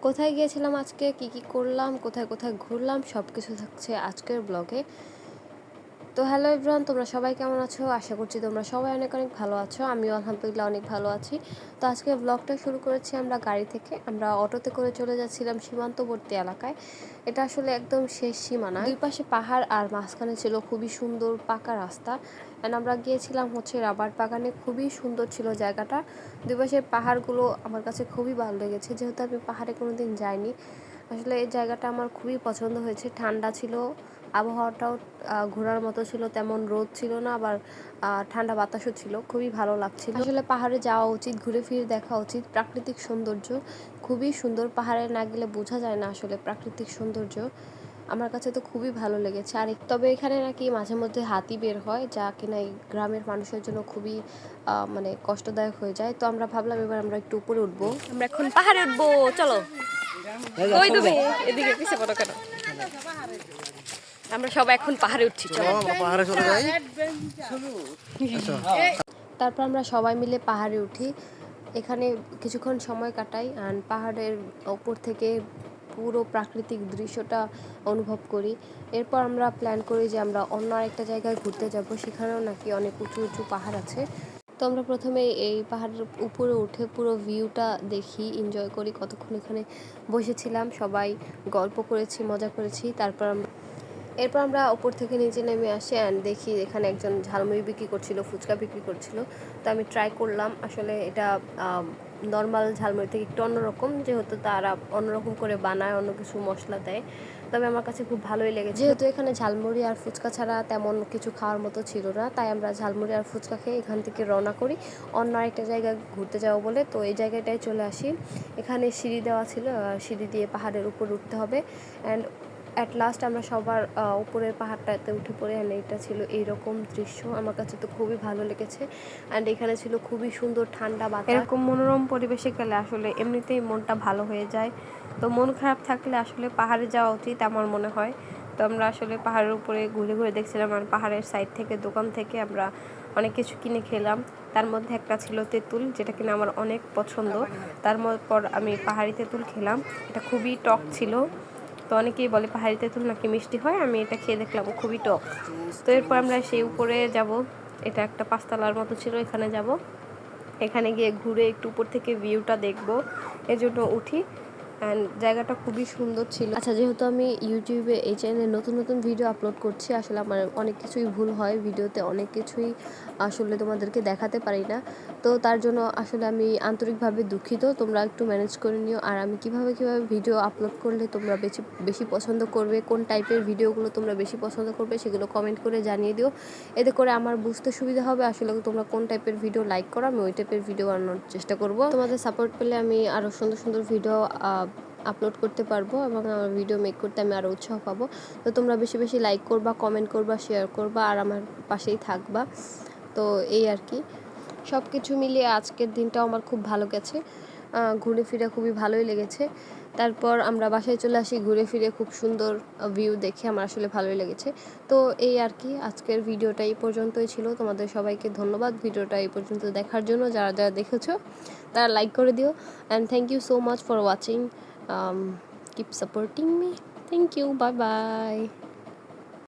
কোথায় গিয়েছিলাম আজকে, কি কি করলাম, কোথায় কোথায় ঘুরলাম, সব কিছু থাকছে আজকের ব্লগে। তো হ্যালো এভরিওয়ান, তোমরা সবাই কেমন আছো? আশা করছি তোমরা সবাই অনেক অনেক ভালো আছো। আমিও আলহামদুলিল্লাহ অনেক ভালো আছি। তো আজকে ব্লগটা শুরু করেছি আমরা গাড়ি থেকে। আমরা অটোতে করে চলে যাচ্ছিলাম সীমান্তবর্তী এলাকায়। এটা আসলে একদম শেষ সীমানা, দুই পাশে পাহাড় আর মাঝখানে ছিল খুবই সুন্দর পাকা রাস্তা। অ্যান্ড আমরা গিয়েছিলাম হচ্ছে রাবার বাগানে, খুবই সুন্দর ছিল জায়গাটা। দুই পাশের পাহাড়গুলো আমার কাছে খুবই ভালো লেগেছে, যেহেতু আমি পাহাড়ে কোনো দিন যাইনি। আসলে এই জায়গাটা আমার খুবই পছন্দ হয়েছে। ঠান্ডা ছিল, আবহাওয়াটাও ঘোরার মতো ছিল, তেমন রোদ ছিল না, আবার ঠান্ডা বাতাসও ছিল, খুবই ভালো লাগছিল। আসলে পাহাড়ে যাওয়া উচিত, ঘুরে ফিরে দেখা উচিত। প্রাকৃতিক সৌন্দর্য খুবই সুন্দর, পাহাড়ে না গেলে বোঝা যায় না আসলে প্রাকৃতিক সৌন্দর্য। আমার কাছে তো খুবই ভালো লেগেছে। আর তবে এখানে নাকি মাঝে মধ্যে হাতি বের হয়, যা কিনা এই গ্রামের মানুষের জন্য খুবই মানে কষ্টদায়ক হয়ে যায়। তো আমরা ভাবলাম এবার আমরা একটু উপরে উঠবো, আমরা এখন পাহাড়ে উঠবো। চলো, কই তুমি এদিকে পিছে পড়ো কেন? আমরা সবাই এখন পাহাড়ে উঠছি, চলো পাহাড়ে চলে যাই। তারপর আমরা সবাই মিলে পাহাড়ে উঠি, এখানে কিছুক্ষণ সময় কাটাই আর পাহাড়ের ওপর থেকে পুরো প্রাকৃতিক দৃশ্যটা অনুভব করি। এরপর আমরা প্ল্যান করি যে আমরা অন্য আরেকটা জায়গায় ঘুরতে যাব, সেখানেও নাকি অনেক উঁচু উঁচু পাহাড় আছে। তো আমরা প্রথমে এই পাহাড়ের উপরে উঠে পুরো ভিউটা দেখি, এনজয় করি। কতক্ষণ এখানে বসেছিলাম, সবাই গল্প করেছি, মজা করেছি। এরপর আমরা ওপর থেকে নিচে নেমে আসি অ্যান্ড দেখি এখানে একজন ঝালমুড়ি বিক্রি করছিল, ফুচকা বিক্রি করছিল। তো আমি ট্রাই করলাম। আসলে এটা নর্মাল ঝালমুড়ি থেকে একটু অন্যরকম, যেহেতু তারা অন্যরকম করে বানায়, অন্য কিছু মশলা দেয়। তবে আমার কাছে খুব ভালোই লেগেছে। যেহেতু এখানে ঝালমুড়ি আর ফুচকা ছাড়া তেমন কিছু খাওয়ার মতো ছিল না, তাই আমরা ঝালমুড়ি আর ফুচকা খেয়ে এখান থেকে রওনা করি অন্য আরেকটা জায়গায় ঘুরতে যাবো বলে। তো এই জায়গাটায় চলে আসি। এখানে সিঁড়ি দেওয়া ছিল, সিঁড়ি দিয়ে পাহাড়ের উপর উঠতে হবে। অ্যান্ড অ্যাট লাস্ট আমরা সবার উপরের পাহাড়টাতে উঠে পড়ে। অ্যান্ড এটা ছিল এইরকম দৃশ্য, আমার কাছে তো খুবই ভালো লেগেছে। অ্যান্ড এখানে ছিল খুবই সুন্দর ঠান্ডা বাতাস। এরকম মনোরম পরিবেশে গেলে আসলে এমনিতেই মনটা ভালো হয়ে যায়। তো মন খারাপ থাকলে আসলে পাহাড়ে যাওয়া উচিত আমার মনে হয়। তো আমরা আসলে পাহাড়ের উপরে ঘুরে ঘুরে দেখছিলাম, আর পাহাড়ের সাইড থেকে দোকান থেকে আমরা অনেক কিছু কিনে খেলাম। তার মধ্যে একটা ছিল তেঁতুল, যেটা কিনা আমার অনেক পছন্দ। তারপর আমি পাহাড়ি তেঁতুল খেলাম, এটা খুবই টক ছিল। তো অনেকেই বলে পাহাড়ি তেঁতুল নাকি মিষ্টি হয়, আমি এটা খেয়ে দেখলাম খুবই টক। তো এরপর আমরা সেই উপরে যাব, এটা একটা পাঁচতলার মতো ছিল, এখানে যাব। এখানে গিয়ে ঘুরে একটু উপর থেকে ভিউটা দেখব, এজন্য উঠি। অ্যান্ড জায়গাটা খুবই সুন্দর ছিল। আচ্ছা, যেহেতু আমি ইউটিউবে এই চ্যানেলে নতুন নতুন ভিডিও আপলোড করছি, আসলে আমার অনেক কিছুই ভুল হয় ভিডিওতে, অনেক কিছুই আসলে তোমাদেরকে দেখাতে পারি না। তো তার জন্য আসলে আমি আন্তরিকভাবে দুঃখিত, তোমরা একটু ম্যানেজ করে নিও। আর আমি কিভাবে ভিডিও আপলোড করলে তোমরা বেশি পছন্দ করবে, কোন টাইপের ভিডিওগুলো তোমরা বেশি পছন্দ করবে, সেগুলো কমেন্ট করে জানিয়ে দিও। এতে করে আমার বুঝতে সুবিধা হবে আসলে তোমরা কোন টাইপের ভিডিও লাইক করো, আমি ওই টাইপের ভিডিও বানানোর চেষ্টা করব। তোমাদের সাপোর্ট পেলে আমি আরও সুন্দর সুন্দর ভিডিও আপলোড করতে পারবো এবং আমার ভিডিও মেক করতে আমি আরও উৎসাহ পাবো। তো তোমরা বেশি বেশি লাইক করবা, কমেন্ট করবা, শেয়ার করবা, আর আমার পাশেই থাকবা। তো এই আর কি, সব কিছু মিলিয়ে আজকের দিনটাও আমার খুব ভালো গেছে, ঘুরে ফিরে খুবই ভালোই লেগেছে। তারপর আমরা বাসায় চলে আসি, ঘুরে ফিরে খুব সুন্দর ভিউ দেখে আমার আসলে ভালোই লেগেছে। তো এই আর কি, আজকের ভিডিওটা এই পর্যন্তই ছিল। তোমাদের সবাইকে ধন্যবাদ ভিডিওটা এই পর্যন্ত দেখার জন্য। যারা যারা দেখেছো তারা লাইক করে দিও। And thank you so much for watching, keep supporting me. Thank you, bye by.